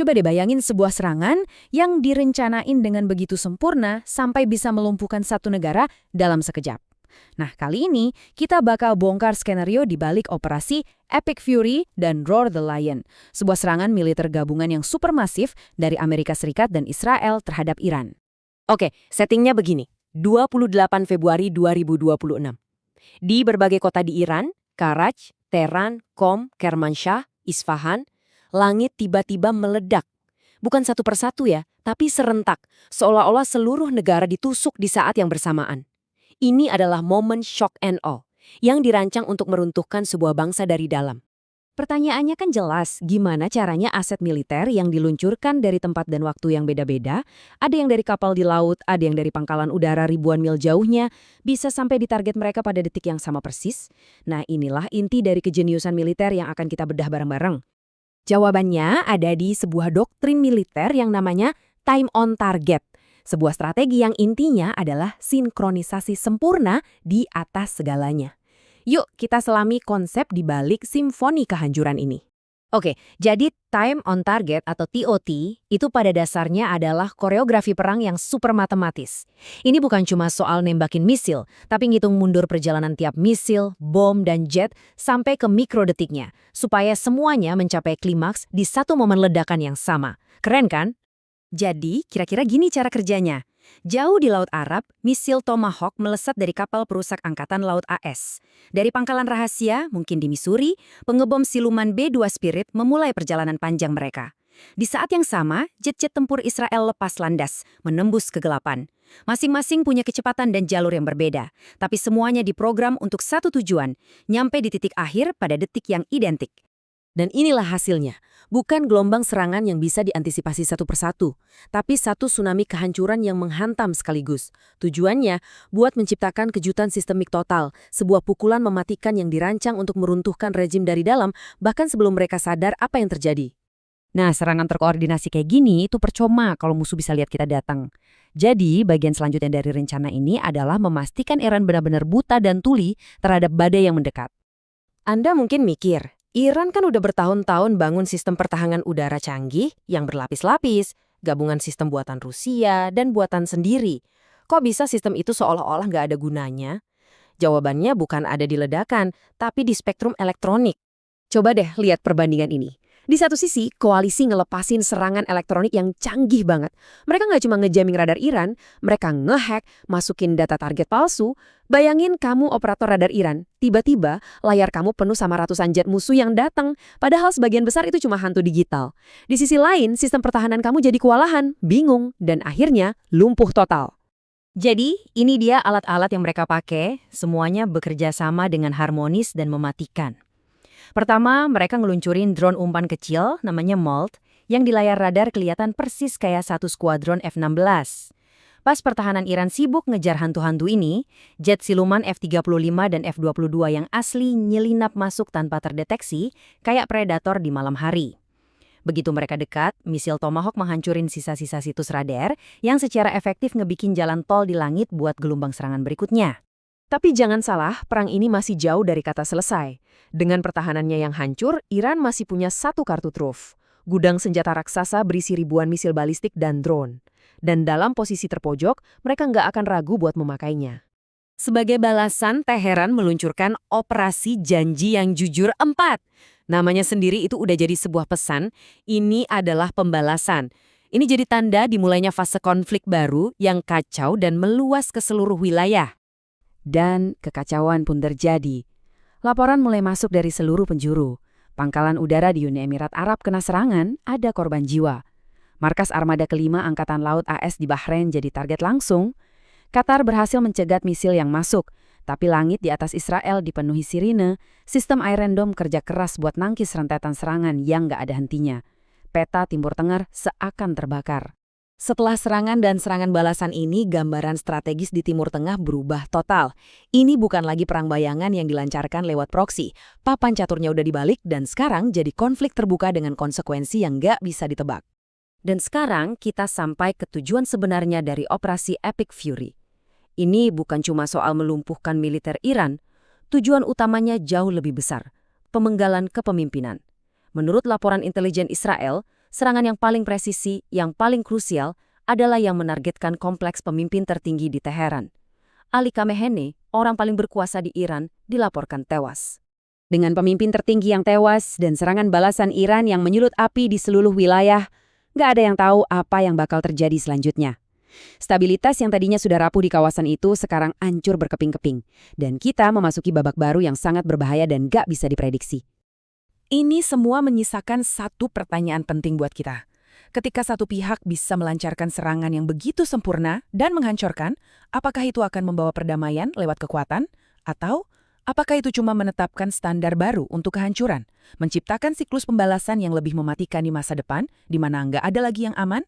Coba deh bayangin sebuah serangan yang direncanain dengan begitu sempurna sampai bisa melumpuhkan satu negara dalam sekejap. Nah, kali ini kita bakal bongkar skenario di balik operasi Epic Fury dan Roar the Lion, sebuah serangan militer gabungan yang supermasif dari Amerika Serikat dan Israel terhadap Iran. Oke, settingnya begini. 28 Februari 2026. Di berbagai kota di Iran, Karaj, Tehran, Qom, Kermanshah, Isfahan, langit tiba-tiba meledak. Bukan satu persatu ya, tapi serentak, seolah-olah seluruh negara ditusuk di saat yang bersamaan. Ini adalah momen shock and awe, yang dirancang untuk meruntuhkan sebuah bangsa dari dalam. Pertanyaannya kan jelas, gimana caranya aset militer yang diluncurkan dari tempat dan waktu yang beda-beda, ada yang dari kapal di laut, ada yang dari pangkalan udara ribuan mil jauhnya, bisa sampai di target mereka pada detik yang sama persis? Nah, inilah inti dari kejeniusan militer yang akan kita bedah bareng-bareng. Jawabannya ada di sebuah doktrin militer yang namanya time on target. Sebuah strategi yang intinya adalah sinkronisasi sempurna di atas segalanya. Yuk kita selami konsep di balik simfoni kehancuran ini. Oke, jadi time on target atau TOT itu pada dasarnya adalah koreografi perang yang super matematis. Ini bukan cuma soal nembakin misil, tapi ngitung mundur perjalanan tiap misil, bom, dan jet sampai ke mikrodetiknya, supaya semuanya mencapai klimaks di satu momen ledakan yang sama. Keren kan? Jadi, kira-kira gini cara kerjanya. Jauh di Laut Arab, misil Tomahawk melesat dari kapal perusak Angkatan Laut AS. Dari pangkalan rahasia, mungkin di Missouri, pengebom siluman B-2 Spirit memulai perjalanan panjang mereka. Di saat yang sama, jet-jet tempur Israel lepas landas, menembus kegelapan. Masing-masing punya kecepatan dan jalur yang berbeda, tapi semuanya diprogram untuk satu tujuan, nyampe di titik akhir pada detik yang identik. Dan inilah hasilnya, bukan gelombang serangan yang bisa diantisipasi satu persatu, tapi satu tsunami kehancuran yang menghantam sekaligus. Tujuannya, buat menciptakan kejutan sistemik total, sebuah pukulan mematikan yang dirancang untuk meruntuhkan rejim dari dalam, bahkan sebelum mereka sadar apa yang terjadi. Nah, serangan terkoordinasi kayak gini itu percuma kalau musuh bisa lihat kita datang. Jadi, bagian selanjutnya dari rencana ini adalah memastikan Iran benar-benar buta dan tuli terhadap badai yang mendekat. Anda mungkin mikir, Iran kan udah bertahun-tahun bangun sistem pertahanan udara canggih yang berlapis-lapis, gabungan sistem buatan Rusia dan buatan sendiri. Kok bisa sistem itu seolah-olah nggak ada gunanya? Jawabannya bukan ada di ledakan, tapi di spektrum elektronik. Coba deh lihat perbandingan ini. Di satu sisi, koalisi ngelepasin serangan elektronik yang canggih banget. Mereka nggak cuma ngejamming radar Iran, mereka ngehack, masukin data target palsu. Bayangin kamu operator radar Iran, tiba-tiba layar kamu penuh sama ratusan jet musuh yang datang, padahal sebagian besar itu cuma hantu digital. Di sisi lain, sistem pertahanan kamu jadi kewalahan, bingung, dan akhirnya lumpuh total. Jadi, ini dia alat-alat yang mereka pakai, semuanya bekerja sama dengan harmonis dan mematikan. Pertama, mereka ngeluncurin drone umpan kecil, namanya MOLT, yang di layar radar kelihatan persis kayak satu skuadron F-16. Pas pertahanan Iran sibuk ngejar hantu-hantu ini, jet siluman F-35 dan F-22 yang asli nyelinap masuk tanpa terdeteksi, kayak predator di malam hari. Begitu mereka dekat, misil Tomahawk menghancurin sisa-sisa situs radar yang secara efektif ngebikin jalan tol di langit buat gelombang serangan berikutnya. Tapi jangan salah, perang ini masih jauh dari kata selesai. Dengan pertahanannya yang hancur, Iran masih punya satu kartu truf. Gudang senjata raksasa berisi ribuan misil balistik dan drone. Dan dalam posisi terpojok, mereka nggak akan ragu buat memakainya. Sebagai balasan, Teheran meluncurkan Operasi Janji yang Jujur 4. Namanya sendiri itu udah jadi sebuah pesan, ini adalah pembalasan. Ini jadi tanda dimulainya fase konflik baru yang kacau dan meluas ke seluruh wilayah. Dan kekacauan pun terjadi. Laporan mulai masuk dari seluruh penjuru. Pangkalan udara di Uni Emirat Arab kena serangan, ada korban jiwa. Markas Armada kelima Angkatan Laut AS di Bahrain jadi target langsung. Qatar berhasil mencegat misil yang masuk, tapi langit di atas Israel dipenuhi sirine. Sistem Iron Dome kerja keras buat nangkis rentetan serangan yang nggak ada hentinya. Peta Timur Tengah seakan terbakar. Setelah serangan dan serangan balasan ini, gambaran strategis di Timur Tengah berubah total. Ini bukan lagi perang bayangan yang dilancarkan lewat proksi. Papan caturnya udah dibalik dan sekarang jadi konflik terbuka dengan konsekuensi yang nggak bisa ditebak. Dan sekarang kita sampai ke tujuan sebenarnya dari Operasi Epic Fury. Ini bukan cuma soal melumpuhkan militer Iran, tujuan utamanya jauh lebih besar, pemenggalan kepemimpinan. Menurut laporan intelijen Israel, serangan yang paling presisi, yang paling krusial, adalah yang menargetkan kompleks pemimpin tertinggi di Teheran. Ali Khamenei, orang paling berkuasa di Iran, dilaporkan tewas. Dengan pemimpin tertinggi yang tewas dan serangan balasan Iran yang menyulut api di seluruh wilayah, nggak ada yang tahu apa yang bakal terjadi selanjutnya. Stabilitas yang tadinya sudah rapuh di kawasan itu sekarang hancur berkeping-keping. Dan kita memasuki babak baru yang sangat berbahaya dan nggak bisa diprediksi. Ini semua menyisakan satu pertanyaan penting buat kita. Ketika satu pihak bisa melancarkan serangan yang begitu sempurna dan menghancurkan, apakah itu akan membawa perdamaian lewat kekuatan? Atau apakah itu cuma menetapkan standar baru untuk kehancuran? Menciptakan siklus pembalasan yang lebih mematikan di masa depan, di mana nggak ada lagi yang aman?